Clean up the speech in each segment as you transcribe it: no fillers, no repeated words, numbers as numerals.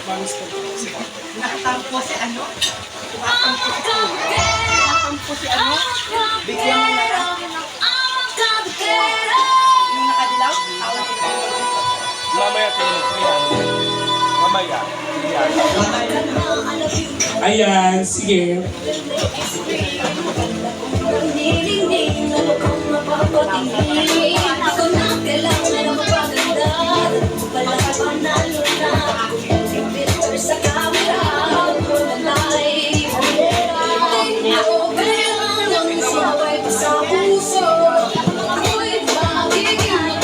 Nakatampo si ano? Nakatampo si ano? Nakatampo si ano? Bigyan mo na lang. Yung nakadilaw? Tawag ko. Mamaya tingin ko yan. Mamaya. Yan. Ayan, sige. Ako na kailangan ng magpaganda. Wala pa nalo na. Picture sa camera. Ako na live. Ako kailangan ng saway pa sa puso. Ako'y magiging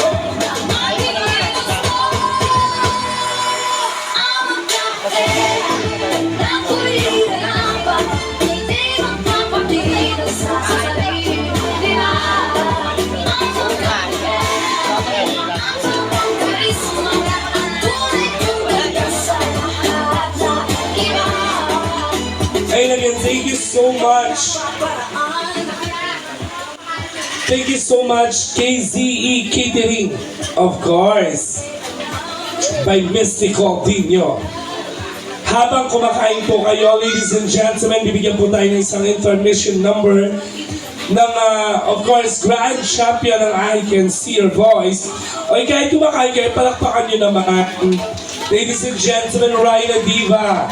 Ayun again, thank you so much. Thank you so much, KZE Catering, of course, by Misty Caldino. Habang kumakain po kayo, ladies and gentlemen, bibigyan po tayo ng isang intermission number ng, of course, grand champion ng I Can See Your Voice. O kahit kumakain kayo, palakpakan nyo naman. Ladies and gentlemen, Rhina Diva.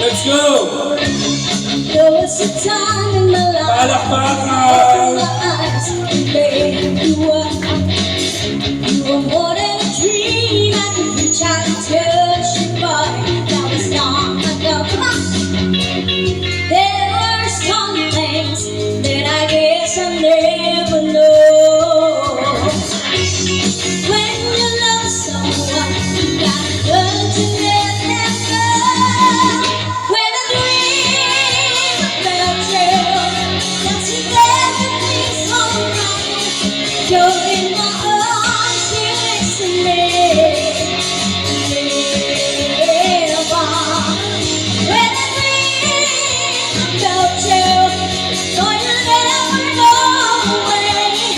Let's go! There was a time in my life. Palakpakan! You were more than a dream. I could reach out and touch your body. That was long ago. Come on. There were some things that I guess I never know. When you love someone, you gotta learn to let them go. When I dream about you, that's everything so wrong. You're in my arms, you're next to me. When I dream about you, know you'll never go away.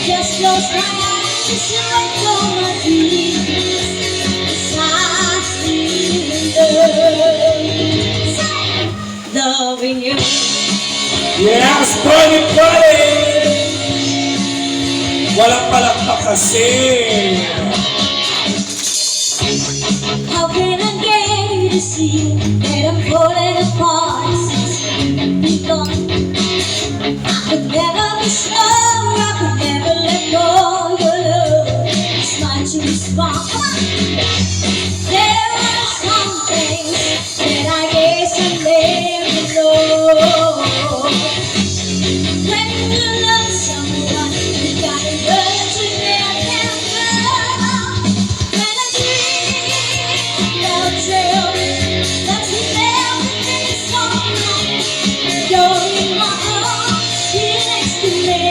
Just close my eyes, just let go my dreams. 'Cause I still loving you. Yes, Polly! Walang palakpak kasi. How can I get you to see that I'm falling apart since you've been gone? I could never be sure, I could never let go. Your love is my true spark. There are some things that I guess I never know. When you love someone, you gotta learn to let them go. When I dream about you, that's everything so wrong. You're in my arms, here next to me.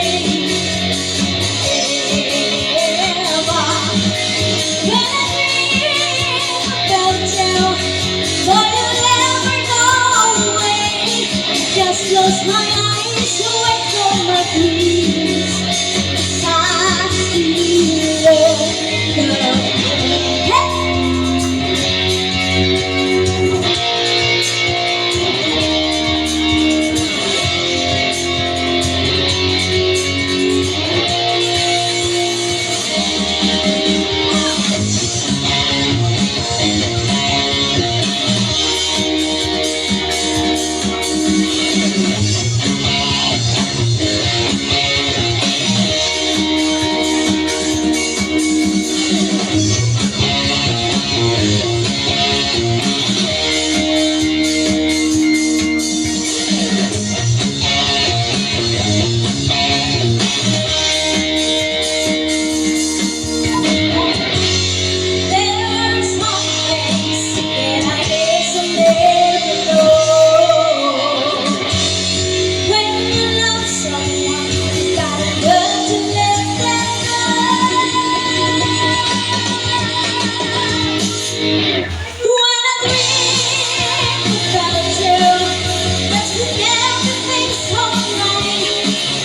When I dream about you, know you'll never go away. Just close my eyes, you wake up my dreams.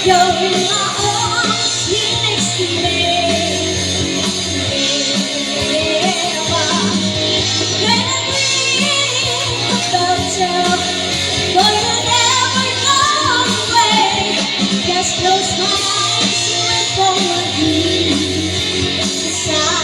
You're my arms next to me. When I dream about you, but you never go away. Just close my eyes and follow you. Beside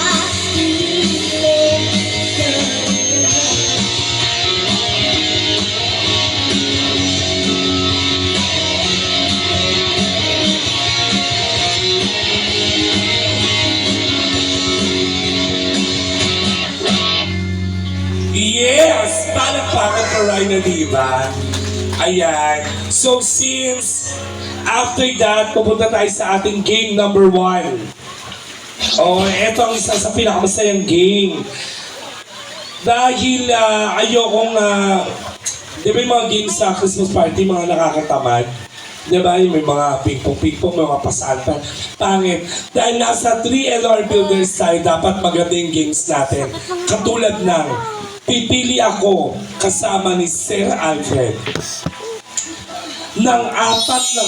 Yes! Palakpakan for Rhina, diba? Ayan. So since after that, pupunta tayo sa ating game number 1. Oh, eto ang isa sa pinakamasayang game. Dahil ayokong, di ba yung mga games sa Christmas party, mga nakakatamad? Di ba? Yung may mga ping-pong, may mga pasantan. Pangit. Dahil nasa 3 LR Builders tayo, dapat maganda yung games natin. Katulad ng, pipili ako kasama ni Sir Alfred ng 4 na